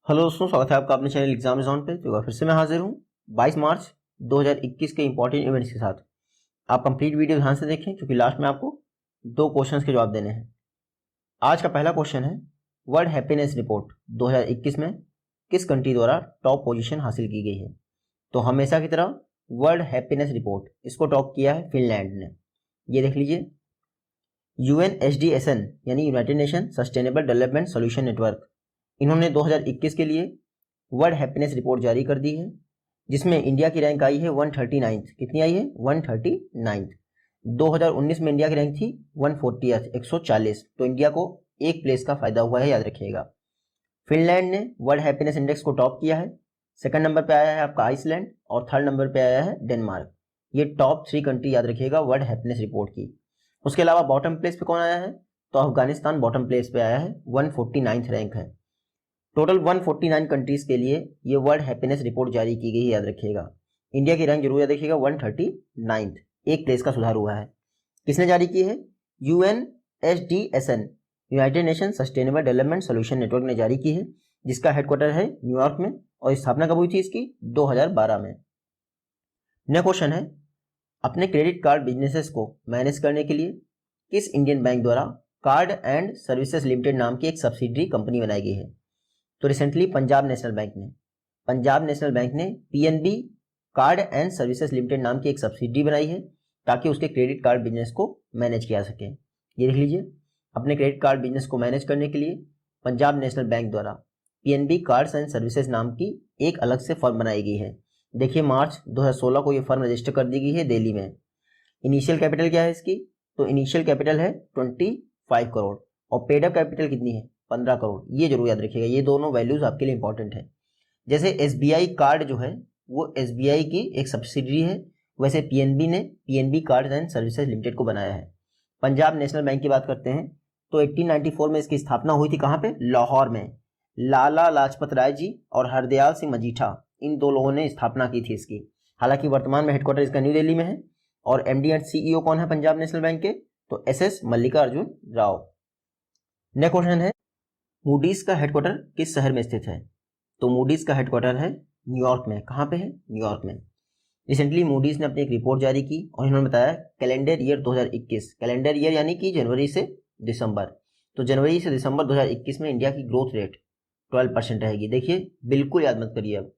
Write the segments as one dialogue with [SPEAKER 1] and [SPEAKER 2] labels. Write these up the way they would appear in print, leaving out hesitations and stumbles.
[SPEAKER 1] Hello दोस्तों, स्वागत है आपका अपने चैनल एग्जाम जोन पे। तो फिर से मैं हाजिर हूँ 22 मार्च 2021 के इंपॉर्टेंट इवेंट्स के साथ। आप कंप्लीट वीडियो ध्यान से देखें क्योंकि लास्ट में आपको 2 क्वेश्चंस के जवाब देने हैं। आज का पहला क्वेश्चन है, वर्ल्ड हैप्पीनेस रिपोर्ट 2021 में किस कंट्री द्वारा टॉप पोजीशन हासिल की गई है? तो हमेशा की तरह वर्ल्ड हैप्पीनेस रिपोर्ट इसको टॉप किया है फिनलैंड ने। ये देख लीजिए, UNSDSN यानी United nation sustainable development solution network, इन्होंने 2021 के लिए वर्ल्ड हैप्पीनेस रिपोर्ट जारी कर दी है, जिसमें इंडिया की रैंक आई है 139th। कितनी आई है? 139th। 2019 में इंडिया की रैंक थी 140th, 140। तो इंडिया को एक प्लेस का फायदा हुआ है, याद रखिएगा। फिनलैंड ने वर्ल्ड हैप्पीनेस इंडेक्स को टॉप किया है। सेकंड नंबर पे आया है आपका आइसलैंड और थर्ड नंबर पे आया है डेनमार्क। ये टॉप 3 कंट्री याद रखिएगा वर्ल्ड हैप्पीनेस रिपोर्ट की। उसके अलावा बॉटम प्लेस पे कौन आया है? तो अफगानिस्तान बॉटम प्लेस पे आया है, 149th रैंक है। टोटल 149 कंट्रीज के लिए ये वर्ल्ड हैप्पीनेस रिपोर्ट जारी की गई है, याद रखिएगा। इंडिया की रैंक जरूर याद रखिएगा, 139th, एक प्लेस का सुधार हुआ है। किसने जारी की है? UNSDSN United nation sustainable development solution network ने जारी की है, जिसका हेडक्वार्टर है न्यूयॉर्क में और स्थापना कब हुई थी इसकी? 2012 में। नेक्स्ट क्वेश्चन है, अपने क्रेडिट कार्ड बिजनेसेस को मैनेज करने के लिए किस इंडियन बैंक द्वारा कार्ड एंड सर्विसेज लिमिटेड नाम की एक सब्सिडरी कंपनी बनाई गई है? तो रिसेंटली पंजाब नेशनल बैंक ने PNB card and services limited नाम की एक सब्सिडी बनाई है ताकि उसके क्रेडिट कार्ड बिजनेस को मैनेज किया सके। ये देख लीजिए, अपने क्रेडिट कार्ड बिजनेस को मैनेज करने के लिए पंजाब नेशनल बैंक द्वारा PNB कार्ड्स एंड सर्विसेज नाम की एक अलग से फर्म बनाई गई है। देखिए, मार्च 2016 को ये फर्म रजिस्टर कर दी गई है दिल्ली में। इनिशियल कैपिटल क्या है इसकी? तो इनिशियल कैपिटल है 25 करोड़ और पेड अप कैपिटल कितनी है? 15 करोड़। ये जरूर याद रखिएगा, ये दोनों वैल्यूज आपके लिए इंपॉर्टेंट है। जैसे SBI कार्ड जो है वो SBI की एक सब्सिडरी है, वैसे PNB ने PNB card and services limited को बनाया है। पंजाब नेशनल बैंक की बात करते हैं तो 1894 में इसकी स्थापना हुई थी। कहाँ पे? लाहौर में। लाला लाजपत राय जी और हरदयाल सिंह मजीठा, इन दो लोगों ने स्थापना की थी इसकी। हालांकि वर्तमान में हेडक्वार्टर इसका न्यू दिल्ली में है। और MD एंड CEO कौन है पंजाब नेशनल बैंक के? तो SS Mallikarjun Rao. Next question है, मूडीज का हेडक्वार्टर किस शहर में स्थित है? तो मूडीज का हेडक्वार्टर है न्यूयॉर्क में। कहाँ पे है? न्यूयॉर्क में। रिसेंटली मूडीज ने अपनी एक रिपोर्ट जारी की और इन्होंने बताया कैलेंडर ईयर 2021, कैलेंडर ईयर यानी कि जनवरी से दिसंबर, तो जनवरी से दिसंबर 2021 में इंडिया की ग्रोथ रेट 12% रहेगी। देखिए, बिल्कुल याद मत करिए। अब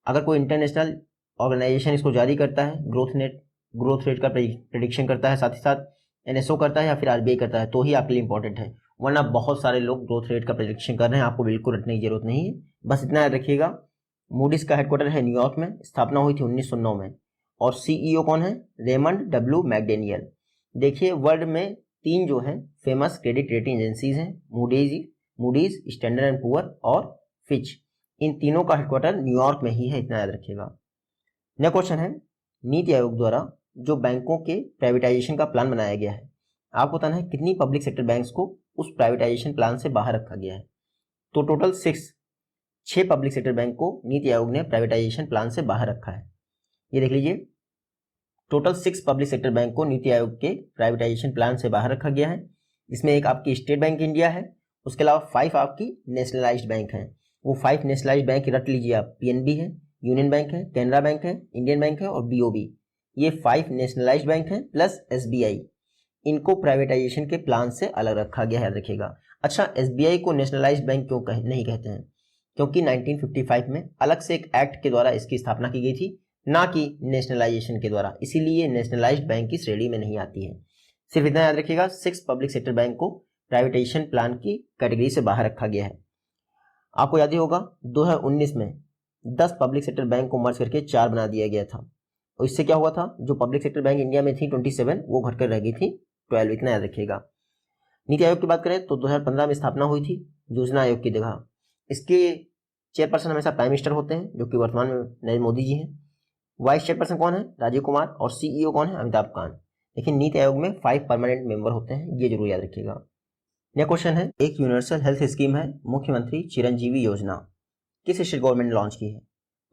[SPEAKER 1] अगर कोई इंटरनेशनल ऑर्गेनाइजेशन इसको जारी करता है, ग्रोथ रेट का प्रेडिक्शन करता है, साथ ही साथ NSO करता है या फिर RBI करता है, तो ही आपके लिए इंपॉर्टेंट है। वरना बहुत सारे लोग ग्रोथ रेट का प्रेडिक्शन कर रहे हैं, आपको बिल्कुल रटने की जरूरत नहीं है। बस इतना याद रखिएगा, मूडीज का हेडक्वार्टर है न्यूयॉर्क में, स्थापना हुई थी 1909 में और CEO कौन है? Raymond W मैकडेनियल। देखिए, वर्ल्ड में 3 जो है फेमस क्रेडिट रेटिंग एजेंसीज हैं, मूडीज, स्टैंडर्ड एंड पुअर और फिच। इन तीनों का हेडक्वार्टर न्यूयॉर्क में ही है, इतना याद रखिएगा। नेक्स्ट क्वेश्चन है, नीति आयोग द्वारा जो बैंकों के प्राइवेटाइजेशन का प्लान बनाया गया है, आपको बताना है कितनी पब्लिक सेक्टर बैंक्स को उस प्राइवेटाइजेशन प्लान से बाहर रखा गया है? तो टोटल 6 पब्लिक सेक्टर बैंक को नीति आयोग ने प्राइवेटाइजेशन प्लान से बाहर रखा है। ये देख लीजिए, टोटल 6 पब्लिक सेक्टर बैंक को नीति आयोग के प्राइवेटाइजेशन प्लान से बाहर रखा गया है। इसमें एक आपकी स्टेट बैंक इंडिया है, उसके अलावा 5 आपकी नेशनलाइज्ड बैंक हैं। वो 5 नेशनलाइज्ड बैंक रट लीजिए आप, PNB है, यूनियन बैंक है, कैनरा बैंक है, इंडियन बैंक है और BOB। ये 5 नेशनलाइज्ड बैंक हैं प्लस SBI। इनको प्राइवेटाइजेशन के प्लान से अलग रखा गया है, याद रखिएगा। अच्छा, SBI को नेशनलाइज्ड बैंक क्यों नहीं कहते हैं? क्योंकि 1955 में अलग से एक एक्ट के द्वारा इसकी स्थापना की गई थी, ना कि नेशनलाइजेशन के द्वारा, इसीलिए नेशनलाइज्ड बैंक की श्रेणी में नहीं आती है। सिर्फ इतना याद रखिएगा, 6 पब्लिक सेक्टर बैंक को प्राइवेटाइजेशन प्लान की कैटेगरी से बाहर रखा गया है। आपको याद ही होगा 2019 में 10 पब्लिक सेक्टर बैंक को मर्ज करके 4 बना दिया गया था। और इससे क्या हुआ था, जो पब्लिक सेक्टर बैंक इंडिया में थी 27, वो घटकर रह गई थी 12। इतना याद रखिएगा। नीति आयोग की बात करें तो 2015 में स्थापना हुई थी योजना आयोग की जगह। इसके चेयरपर्सन हमेशा प्राइम मिनिस्टर होते हैं, जो कि वर्तमान में नरेंद्र मोदी जी हैं। वाइस चेयरपर्सन कौन है? राजीव कुमार। और CEO कौन है? अमिताभ कांत। लेकिन नीति आयोग में 5 परमानेंट मेंबर होते हैं, ये जरूर याद रखिएगा। नेक्स्ट क्वेश्चन है, एक यूनिवर्सल हेल्थ स्कीम है मुख्यमंत्री चिरंजीवी योजना, किस स्टेट गवर्नमेंट ने लॉन्च की है?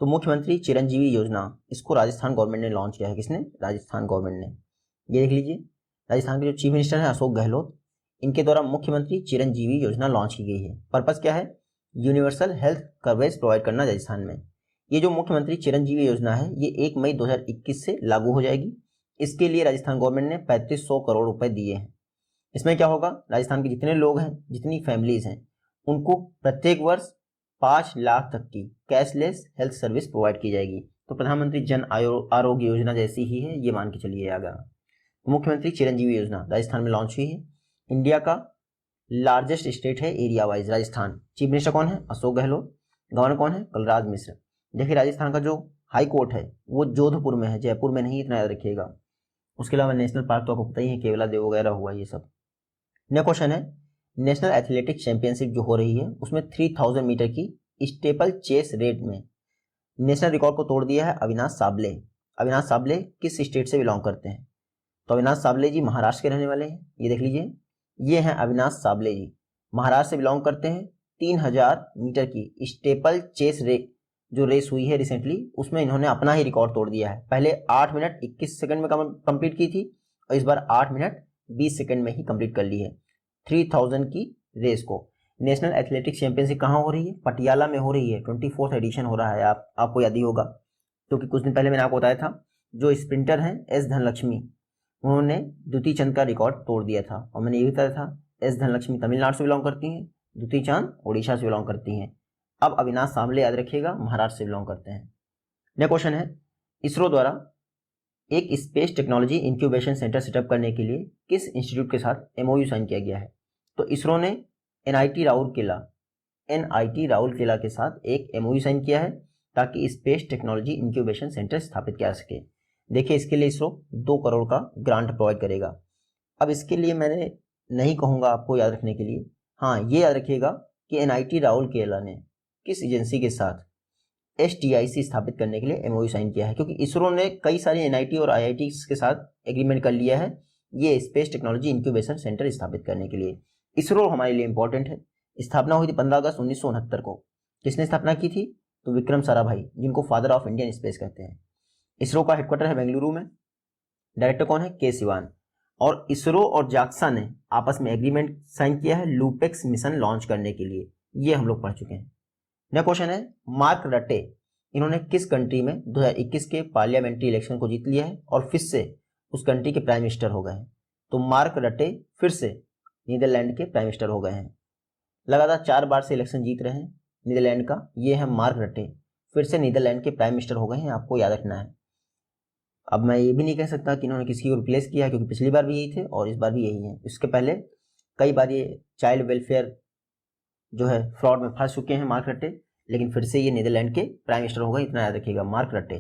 [SPEAKER 1] तो मुख्यमंत्री चिरंजीवी योजना, इसको राजस्थान गवर्नमेंट ने लॉन्च किया है। किसने? राजस्थान गवर्नमेंट ने। ये देख लीजिए, राजस्थान के जो चीफ मिनिस्टर है अशोक गहलोत, इनके द्वारा मुख्यमंत्री चिरंजीवी योजना लॉन्च की गई है। पर्पस क्या है? यूनिवर्सल हेल्थ कवरेज प्रोवाइड करना राजस्थान में। ये जो मुख्यमंत्री चिरंजीवी योजना है ये 1 मई 2021 से लागू हो जाएगी। इसके लिए राजस्थान गवर्नमेंट ने 3500 करोड़ रुपए दिए हैं। इसमें क्या होगा, राजस्थान के जितने लोग हैं, जितनी फैमिलीज हैं, उनको प्रत्येक वर्ष 5 लाख तक की कैशलेस हेल्थ सर्विस प्रोवाइड की जाएगी। तो प्रधानमंत्री जन आरोग्य योजना जैसी ही है, ये मान के चलिए आगे। मुख्यमंत्री चिरंजीवी योजना राजस्थान में लॉन्च हुई है। इंडिया का लार्जेस्ट स्टेट है area wise Rajasthan. Chief minister कौन है, अशोक गहलोत। गवर्नर कौन है, कलराज मिश्र। देखिए राजस्थान का जो हाई कोर्ट है वो जोधपुर में है, जयपुर में नहीं, इतना याद रखिएगा। उसके अलावा नेशनल पार्क तो आपको पता ही है, केवला देव वगैरह हुआ ये सब। नेक्स्ट क्वेश्चन है, नेशनल एथलेटिक चैंपियनशिप जो हो रही है उसमें 3000 मीटर की स्टेपल चेस रेट में नेशनल रिकॉर्ड को तोड़ दिया है अविनाश साबले। अविनाश साबले किस स्टेट से बिलोंग करते हैं, तो अविनाश साबले जी महाराष्ट्र के रहने वाले हैं। ये देख लीजिए, ये हैं अविनाश साबले जी, महाराष्ट्र से बिलोंग करते हैं। 3000 मीटर की स्टेपल चेस जो रेस हुई है रिसेंटली, उसमें इन्होंने अपना ही रिकॉर्ड तोड़ दिया है। पहले 8 मिनट 21 सेकंड में कंप्लीट की थी और इस बार 8 मिनट 20 सेकंड में ही कंप्लीट कर ली है 3000 की रेस को। नेशनल एथलेटिक्स चैंपियनशिप कहाँ हो रही है, पटियाला में हो रही है। 24वां एडिशन हो रहा है, आपको याद ही होगा, क्योंकि कुछ दिन पहले मैंने आपको बताया था जो स्प्रिंटर हैं एस धनलक्ष्मी, उन्होंने द्युति चंद का रिकॉर्ड तोड़ दिया था। और मैंने ये भी बताया था एस धनलक्ष्मी तमिलनाडु से बिलोंग करती हैं, द्युति चंद ओडिशा से बिलोंग करती हैं। अब अविनाश साबले याद रखिएगा महाराष्ट्र से बिलोंग करते हैं। नेक्स्ट क्वेश्चन है, इसरो द्वारा एक space technology incubation centre setup करने के लिए किस इंस्टीट्यूट के साथ एमओयू साइन किया गया है, तो इसरो ने एनआईटी राउरकेला के साथ एक एमओयू साइन किया है ताकि स्पेस टेक्नोलॉजी इंक्यूबेशन सेंटर स्थापित किया जा सके। देखिए इसके लिए इसरो 2 करोड़ का ग्रांट प्रोवाइड करेगा। अब इसके लिए मैंने नहीं कहूँगा आपको याद रखने के लिए, हाँ ये याद रखिएगा कि एनआईटी राउरकेला ने किस एजेंसी के साथ STIC स्थापित करने के लिए एमओयू साइन किया है, क्योंकि इसरो ने कई सारी एनआईटी और आईआईटी के साथ एग्रीमेंट कर लिया है ये स्पेस टेक्नोलॉजी इंक्यूबेशन सेंटर स्थापित करने के लिए। इसरो हमारे लिए इंपॉर्टेंट है। स्थापना हुई थी 15 अगस्त 1969 को। किसने स्थापना की थी, तो विक्रम साराभाई, जिनको फादर ऑफ इंडियन स्पेस कहते हैं। इसरो का हेडक्वार्टर है बेंगलुरु में। डायरेक्टर कौन है, के सिवान। और इसरो और जाक्सा ने आपस में एग्रीमेंट साइन किया है लूपेक्स मिशन लॉन्च करने के लिए, ये हम लोग पढ़ चुके हैं। नेक्स्ट क्वेश्चन है, मार्क रटे, इन्होंने किस कंट्री में 2021 के पार्लियामेंट्री इलेक्शन को जीत लिया है और फिर से उस कंट्री के प्राइम मिनिस्टर हो गए हैं। तो मार्क रटे फिर से नीदरलैंड के प्राइम मिनिस्टर हो गए हैं। लगातार 4 बार से इलेक्शन जीत रहे हैं नीदरलैंड का, ये है मार्क रटे, फिर से नीदरलैंड के प्राइम मिनिस्टर हो गए हैं, आपको याद रखना है। अब मैं ये भी नहीं कह सकता कि इन्होंने किसी को रिप्लेस किया है, क्योंकि पिछली बार भी यही थे और इस बार भी यही है। इसके पहले कई बार ये चाइल्ड वेलफेयर जो है फ्रॉड में फंस चुके हैं मार्क रटे, लेकिन फिर से ये नीदरलैंड के प्राइम मिनिस्टर होगा, इतना याद रखिएगा मार्क रटे।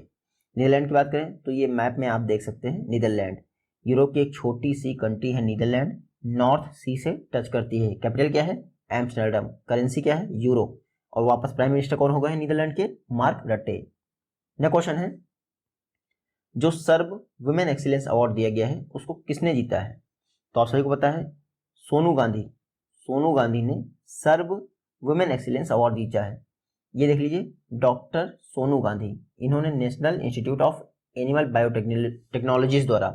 [SPEAKER 1] नीदरलैंड की बात करें तो ये मैप में आप देख सकते हैं नीदरलैंड यूरोप की एक छोटी सी कंट्री है नीदरलैंड, नॉर्थ सी से टच करती है। कैपिटल क्या है, एम्स्टर्डम। करेंसी क्या है, यूरो। और वापस प्राइम मिनिस्टर कौन हो गए हैं नीदरलैंड के, मार्क रटे। नेक्स्ट क्वेश्चन है, जो सर्व वुमेन एक्सीलेंस अवार्ड दिया गया है उसको किसने जीता है, तो आप सभी को पता है सोनू गांधी। सोनू गांधी ने सर्व वुमेन एक्सीलेंस अवार्ड जीता है। ये देख लीजिए, डॉक्टर सोनू गांधी, इन्होंने national institute of animal biotechnologies द्वारा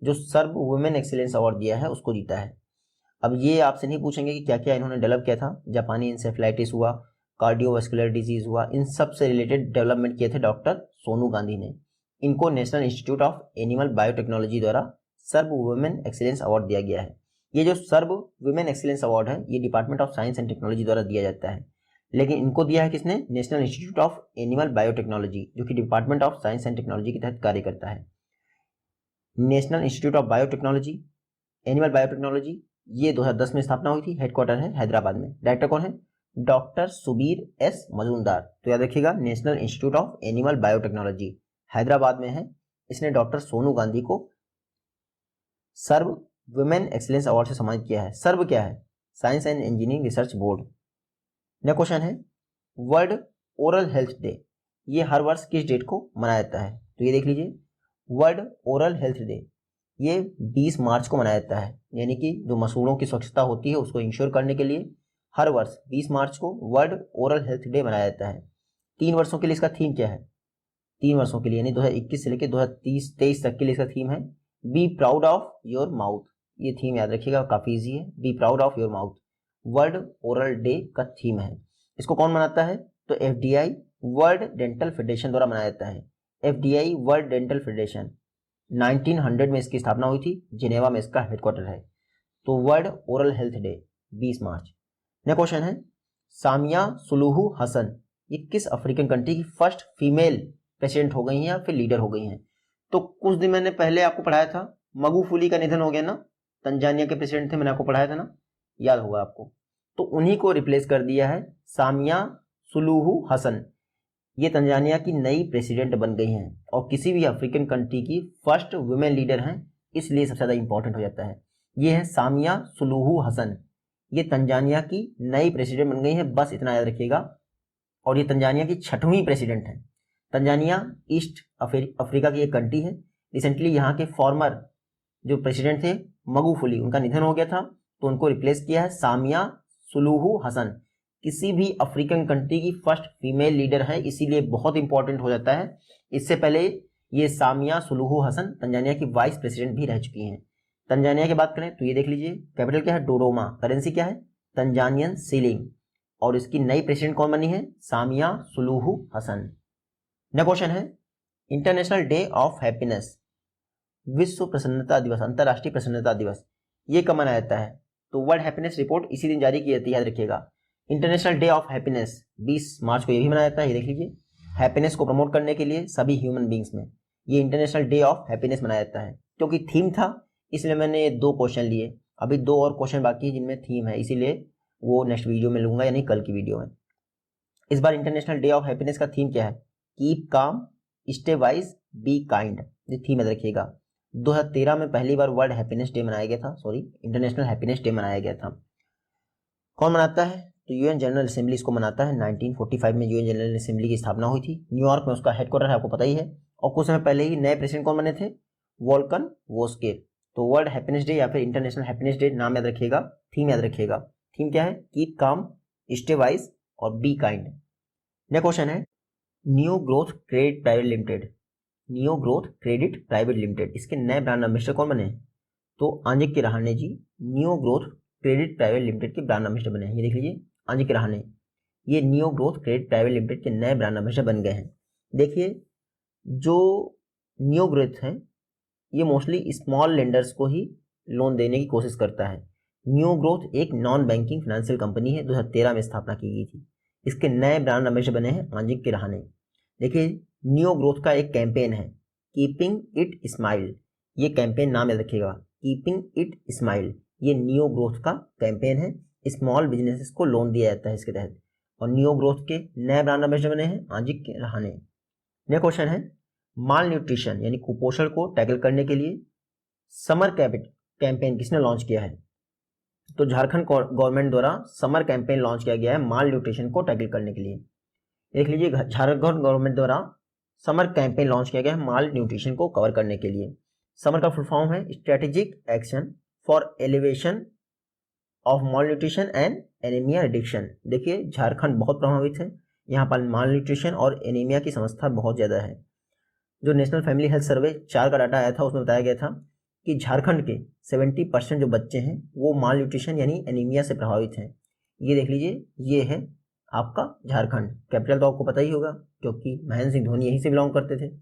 [SPEAKER 1] जो सर्व वुमेन एक्सीलेंस अवार्ड दिया है उसको जीता है। अब ये आपसे नहीं पूछेंगे कि क्या क्या इन्होंने डेवलप किया था। जापानी इंसेफ्लाइटिस हुआ, कार्डियोवास्कुलर डिजीज हुआ, इन सब से रिलेटेड डेवलपमेंट किए थे डॉक्टर सोनू गांधी ने। इनको national institute of animal biotechnology द्वारा सर्व वुमेन एक्सीलेंस अवार्ड दिया गया है। ये जो सर्व वुमेन एक्सीलेंस अवार्ड है ये department of science and technology द्वारा दिया जाता है, लेकिन इनको दिया है किसने, national institute of animal biotechnology, जो कि department of science and technology के तहत कार्य करता है। National institute of biotechnology, animal biotechnology, ये 2010 में स्थापना हुई थी। हेडक्वार्टर है हैदराबाद में। डायरेक्टर कौन है, डॉक्टर सुबीर एस मजूमदार। तो याद रखिएगा national institute of animal biotechnology Hyderabad में है। इसने डॉक्टर सोनू गांधी को सर्व वुमेन एक्सीलेंस अवार्ड से सम्मानित किया है। सर्व क्या है, science and engineering research board. Next question है, वर्ल्ड ओरल हेल्थ डे, ये हर वर्ष किस डेट को मनाया जाता है, तो ये देख लीजिए, वर्ल्ड ओरल हेल्थ डे ये 20 मार्च को मनाया जाता है। यानी कि जो मसूड़ों की स्वच्छता होती है उसको इंश्योर करने के लिए हर वर्ष 20 मार्च को वर्ल्ड ओरल हेल्थ डे मनाया जाता है। 3 वर्षों के लिए इसका थीम क्या है, 3 वर्षों के लिए यानी 2021 से लेकर 2023 तक के लिए इसका थीम है be proud of your mouth. ये थीम याद रखिएगा, काफी इजी है, be proud of your mouth, world oral day का थीम है। इसको कौन मनाता है? तो FDI वर्ल्ड डेंटल फेडरेशन द्वारा मनाया जाता है। FDI वर्ल्ड डेंटल फेडरेशन 1900 में इसकी स्थापना हुई थी, जिनेवा में इसका हेडक्वार्टर है। तो वर्ल्ड ओरल हेल्थ डे 20 मार्च। नेक्स्ट क्वेश्चन है सामिया सुलूहू हसन, ये किस अफ्रीकन कंट्री की फर्स्ट फीमेल प्रेसिडेंट हो गई हैं या फिर लीडर हो गई हैं? तो कुछ दिन मैंने पहले आपको पढ़ाया था, मगुफुली का निधन हो गया ना, तंजानिया के प्रेसिडेंट थे, मैंने आपको पढ़ाया था ना, याद होगा आपको। तो उन्हीं को रिप्लेस कर दिया है सामिया सुलूहू हसन, ये तंजानिया की नई प्रेसिडेंट बन गई हैं और किसी भी अफ्रीकन कंट्री की फर्स्ट वुमेन लीडर हैं, इसलिए सबसे ज़्यादा इंपॉर्टेंट हो जाता है। ये है सामिया सुलूहू हसन, ये तंजानिया की नई प्रेसिडेंट बन गई है, बस इतना याद रखिएगा। और ये तंजानिया की 6वीं प्रेसिडेंट हैं। तंजानिया ईस्ट अफ्रीका की एक कंट्री है। रिसेंटली यहाँ के फॉर्मर जो प्रेसिडेंट थे मगुफुली, उनका निधन हो गया था, तो उनको रिप्लेस किया है सामिया सुलूहू हसन। किसी भी अफ्रीकन कंट्री की फर्स्ट फीमेल लीडर है, इसीलिए बहुत इंपॉर्टेंट हो जाता है। इससे पहले ये सामिया सुलूहू हसन तंजानिया की वाइस प्रेसिडेंट भी रह चुकी हैं। तंजानिया की बात करें तो ये देख लीजिए, कैपिटल क्या है? डोडोमा। करेंसी क्या है? Tanzanian shilling. और इसकी नई प्रेसिडेंट कौन बनी है? Samia Suluhu Hassan. Next question है इंटरनेशनल डे ऑफ हैप्पीनेस, विश्व प्रसन्नता दिवस, अंतर्राष्ट्रीय प्रसन्नता दिवस, ये कब मनाया जाता है? तो वर्ल्ड हैप्पीनेस रिपोर्ट इसी दिन जारी की जाती है, याद रखिएगा। इंटरनेशनल डे ऑफ हैप्पीनेस 20 मार्च को ये भी मनाया जाता है, ये देख लीजिए। हैप्पीनेस को प्रमोट करने के लिए सभी ह्यूमन बींग्स में ये इंटरनेशनल डे ऑफ हैप्पीनेस मनाया जाता है। क्योंकि थीम था इसलिए मैंने 2 क्वेश्चन लिए, अभी 2 और क्वेश्चन बाकी है जिनमें थीम है, इसीलिए वो नेक्स्ट वीडियो में लूंगा, यानी कल की वीडियो में। इस बार इंटरनेशनल डे ऑफ हैप्पीनेस का थीम क्या है? Keep calm, stay wise, be kind, ये थीम याद रखिएगा। 2013 में पहली बार वर्ल्ड हैप्पीनेस डे मनाया गया था, इंटरनेशनल हैप्पीनेस डे मनाया गया था। कौन मनाता है? तो यूएन जनरल असेंबली इसको मनाता है। 1945 में यूएन जनरल असेंबली की स्थापना हुई थी, न्यूयॉर्क में उसका हेडक्वार्टर है, आपको पता ही है। और कुछ समय पहले ही नए प्रेसिडेंट कौन बने थे? वोल्कन वोस्केर। तो वर्ल्ड हैप्पीनेस डे या फिर इंटरनेशनल हैप्पीनेस डे नाम याद रखिएगा, थीम याद रखिएगा। थीम क्या है? कीप काम, स्टे वाइज और बी काइंड। नेक्स्ट क्वेश्चन है new growth credit private limited, new growth credit private limited, इसके नए ब्रांड एम्बेसडर कौन बने? तो आंजिक Rahane ji new growth credit private limited के ब्रांड एम्बेसडर बने हैं। ये देख लीजिए, आंजिक रहाणे ये new growth credit private limited के नए ब्रांड एम्बेसडर बन गए हैं। देखिए, जो न्यू ग्रोथ है ये मोस्टली स्मॉल लेंडर्स को ही लोन देने की कोशिश करता है। न्यू ग्रोथ एक नॉन बैंकिंग फाइनेंशियल कंपनी है, 2013 में स्थापना की गई थी। इसके नए ब्रांड एम्बेसडर बने हैं आंजिक के रहाणे। देखिए, न्यू ग्रोथ का एक कैंपेन है कीपिंग इट स्माइल, ये कैंपेन नाम याद रखिएगा, कीपिंग इट स्माइल, ये न्यू ग्रोथ का कैंपेन है। स्मॉल बिजनेसेस को लोन दिया जाता है इसके तहत। और न्यू ग्रोथ के नए ब्रांड एम्बेसडर बने हैं आंजिक के रहाणे। नेक्स्ट क्वेश्चन है माल न्यूट्रिशन यानी कुपोषण को टैकल करने के लिए समर कैंपेन किसने लॉन्च किया है? तो झारखंड गवर्नमेंट द्वारा समर कैंपेन लॉन्च किया गया है माल न्यूट्रिशन को टैकल करने के लिए। देख लीजिए, झारखंड गवर्नमेंट द्वारा समर कैंपेन लॉन्च किया गया है माल न्यूट्रिशन को कवर करने के लिए। समर का फुल फॉर्म है strategic action for elevation of mall nutrition and anaemia reduction. देखिए, झारखंड बहुत प्रभावित है, यहाँ पर माल न्यूट्रिशन और एनीमिया की समस्या बहुत ज़्यादा है। जो नेशनल फैमिली हेल्थ सर्वे 4 का डाटा आया था, उसमें बताया गया था कि झारखंड के 70% जो बच्चे हैं वो माल न्यूट्रिशन यानी एनीमिया से प्रभावित हैं। ये देख लीजिए, ये है आपका झारखंड। कैपिटल तो आपको पता ही होगा क्योंकि महेंद्र सिंह धोनी यहीं से बिलोंग करते थे।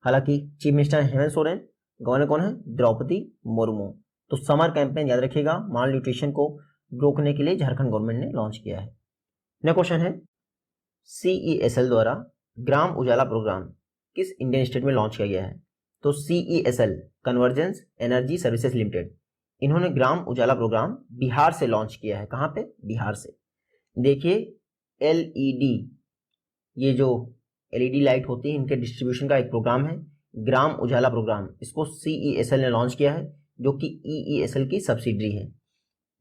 [SPEAKER 1] हालांकि chief minister Hemant Soren, governor कौन है? द्रौपदी मुर्मू। तो समर कैंपेन याद रखिएगा, माल न्यूट्रिशन को रोकने के लिए झारखंड गवर्नमेंट ने लॉन्च किया है। नेक्स्ट क्वेश्चन है CESL द्वारा ग्राम उजाला प्रोग्राम किस इंडियन स्टेट में लॉन्च किया गया है? तो CESL convergence energy services limited, इन्होंने ग्राम उजाला प्रोग्राम बिहार से लॉन्च किया है। कहाँ पे? बिहार से। देखिए, LED, ये जो LED लाइट होती है इनके डिस्ट्रीब्यूशन का एक प्रोग्राम है ग्राम उजाला प्रोग्राम, इसको CESL ने लॉन्च किया है जो कि EESL की सब्सिडरी है।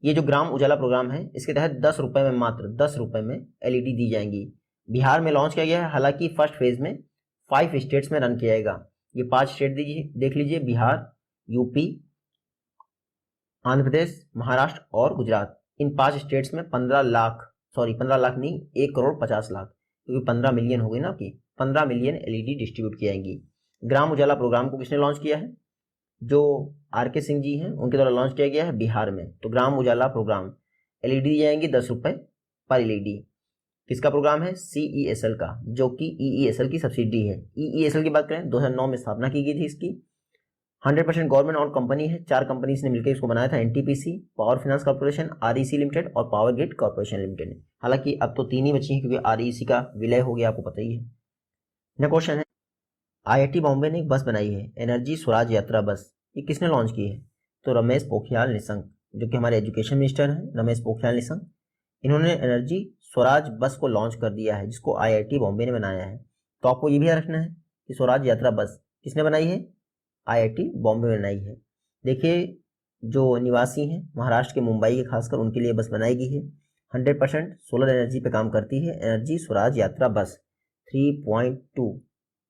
[SPEAKER 1] ये जो ग्राम उजाला प्रोग्राम है इसके तहत 10 रुपये में, मात्र 10 रुपये में LED दी जाएंगी। बिहार में लॉन्च किया गया है, हालांकि फर्स्ट फेज में 5 स्टेट्स में रन किया जाएगा। ये 5 स्टेट देख लीजिए, बिहार, यूपी, आंध्र प्रदेश, महाराष्ट्र और गुजरात। इन 5 स्टेट्स में 15 लाख नहीं, 1,50,00,000, क्योंकि 15 मिलियन हो गई ना आपकी, 15 मिलियन LED डिस्ट्रीब्यूट की जाएंगी। ग्राम उजाला प्रोग्राम को किसने लॉन्च किया है? जो RK सिंह जी हैं उनके द्वारा लॉन्च किया गया है बिहार में। तो ग्राम उजाला प्रोग्राम LED दी जाएंगी 10 रुपये पर LED। किसका प्रोग्राम है? CESL का, जो कि EESL की सब्सिडी है। EESL की बात करें 2009 में स्थापना की गई थी इसकी। 100% गवर्नमेंट और कंपनी है, 4 कंपनीज ने मिलकर इसको बनाया था, NTPC, power finance corporation, REC limited और पावर ग्रिड कॉर्पोरेशन लिमिटेड। हालांकि अब तो 3 ही बची हैं क्योंकि REC का विलय हो गया, आपको पता ही है। नेक्स्ट क्वेश्चन है, IIT बॉम्बे ने एक बस बनाई है, एनर्जी स्वराज यात्रा बस। ये किसने लॉन्च की है? तो रमेश पोखरियाल निशंक, जो कि हमारे एजुकेशन मिनिस्टर हैं, रमेश पोखरियाल निशंक। इन्होंने एनर्जी स्वराज बस को लॉन्च कर दिया है, जिसको IIT बॉम्बे ने बनाया है। तो आपको ये भी याद रखना है कि स्वराज यात्रा बस किसने बनाई है? IIT बॉम्बे में बनाई है। देखिए, जो निवासी हैं महाराष्ट्र के मुंबई के, खासकर उनके लिए बस बनाई गई है। 100% सोलर एनर्जी पे काम करती है एनर्जी स्वराज यात्रा बस। 3.2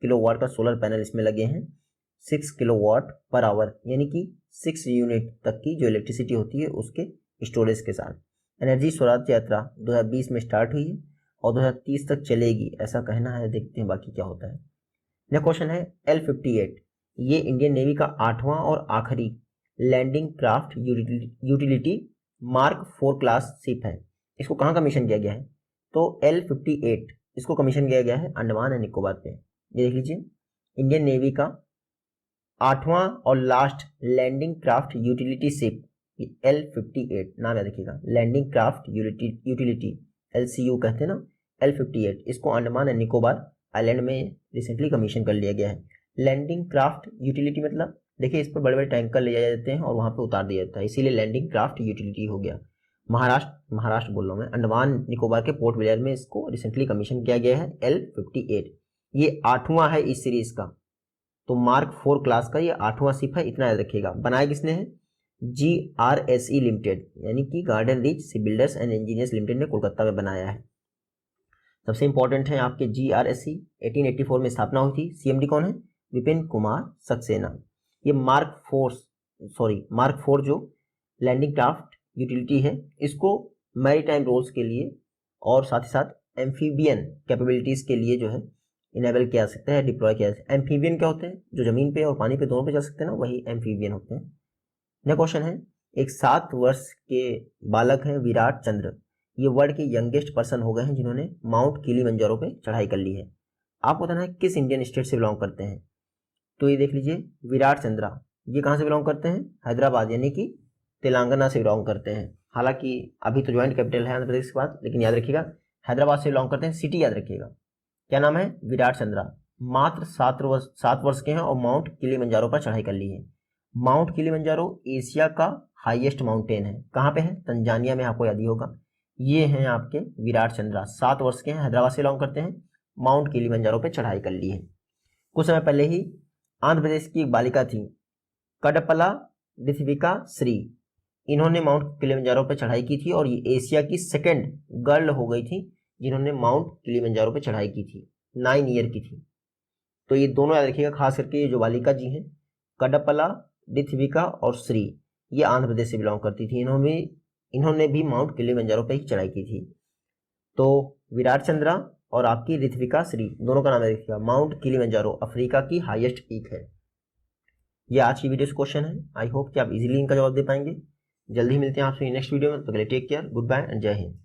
[SPEAKER 1] किलोवाट का सोलर पैनल इसमें लगे हैं। 6 किलोवाट पर आवर, यानी कि 6 यूनिट तक की जो इलेक्ट्रिसिटी होती है उसके स्टोरेज के साथ। एनर्जी स्वराज यात्रा 2020 में स्टार्ट हुई है और 2030 तक चलेगी, ऐसा कहना है। देखते हैं बाकी क्या होता है। नेक्स्ट क्वेश्चन है L-58। ये इंडियन नेवी का 8वां और आखिरी landing craft utility mark 4 class ship है। इसको कहाँ कमीशन किया गया है? तो L-58 इसको कमीशन किया गया है अंडमान एंड निकोबार पे। ये देख लीजिए, इंडियन नेवी का 8वां और last landing craft utility ship L-58, नाम याद रखिएगा, लैंडिंग क्राफ्ट यूटिलिटी, LCU कहते हैं ना, L-58। इसको अंडमान एंड निकोबार आइलैंड में रिसेंटली कमीशन कर लिया गया है। लैंडिंग क्राफ्ट यूटिलिटी मतलब देखिए, इस पर बड़े बड़े टैंकर ले जाए जाते हैं और वहाँ पे उतार दिया जाता है, इसीलिए लैंडिंग क्राफ्ट यूटिलिटी हो गया। महाराष्ट्र बोल रहा हूँ मैं, अंडमान निकोबार के पोर्ट ब्लेयर में इसको रिसेंटली कमीशन किया गया है L-58। ये 8वां है इस सीरीज का, तो मार्क 4 क्लास का ये 8वां शिप है, इतना याद रखिएगा। बनाया किसने है? GRSE लिमिटेड, यानी कि garden reach ship builders and engineers limited ने कोलकाता में बनाया है। सबसे इंपॉर्टेंट है आपके GRSE, 1884 में स्थापना हुई थी। CMD कौन है? विपिन कुमार सक्सेना। ये मार्क 4 जो लैंडिंग क्राफ्ट यूटिलिटी है, इसको मैरीटाइम रोल्स के लिए और साथ ही साथ एम्फीबियन कैपेबिलिटीज के लिए जो है इनेबल किया जा सकता है, डिप्लॉय किया जा सकता है। एम्फीबियन क्या होते हैं? जो जमीन पे और पानी पे दोनों पे चल सकते हैं ना, वही एम्फीबियन होते हैं। नेक्स्ट क्वेश्चन है, एक 7 वर्ष के बालक हैं विराट चंद्र, ये वर्ल्ड के यंगेस्ट पर्सन हो गए हैं जिन्होंने माउंट किलिमंजारो पे चढ़ाई कर ली है। आपको बताना है किस इंडियन स्टेट से बिलोंग करते हैं। तो ये देख लीजिए, विराट चंद्रा, ये कहाँ से बिलोंग करते हैं? हैदराबाद, यानी कि तेलंगाना से बिलोंग करते हैं। हालांकि अभी तो ज्वाइंट कैपिटल है आंध्र प्रदेश के बाद, लेकिन याद रखिएगा हैदराबाद से बिलोंग करते हैं। सिटी याद रखिएगा, क्या नाम है? विराट चंद्रा। मात्र 7 वर्ष के हैं और माउंट किलिमंजारो पर चढ़ाई कर ली है। माउंट किलिमंजारो एशिया का हाईएस्ट माउंटेन है। कहाँ पे है? तंजानिया में, आपको याद ही होगा। ये हैं आपके विराट चंद्रा, 7 वर्ष के हैं, हैदराबाद से बिलोंग करते हैं, माउंट किलिमंजारो पे चढ़ाई कर ली है। कुछ समय पहले ही आंध्र प्रदेश की एक बालिका थी, कडपला ऋत्विका श्री, इन्होंने माउंट किलिमंजारो पे चढ़ाई की थी और ये एशिया की 2nd गर्ल हो गई थी जिन्होंने माउंट किलिमंजारो पे चढ़ाई की थी। 9 ईयर की थी। तो ये दोनों याद रखिएगा, खास करके ये जो बालिका जी हैं, कडपला ऋत्विका और श्री, ये आंध्र प्रदेश से बिलोंग करती थी। इन्होंने भी माउंट किलिमंजारो पे ही चढ़ाई की थी। तो विराट चंद्रा और आपकी ऋत्विका श्री, दोनों का नाम रखिएगा। माउंट किलिमंजारो अफ्रीका की हाईएस्ट पीक है। ये आज की वीडियो से क्वेश्चन है। आई होप कि आप इजीली इनका जवाब दे पाएंगे। जल्दी ही मिलते हैं आपसे नेक्स्ट वीडियो में। तो take care, good bye and जय हिंद।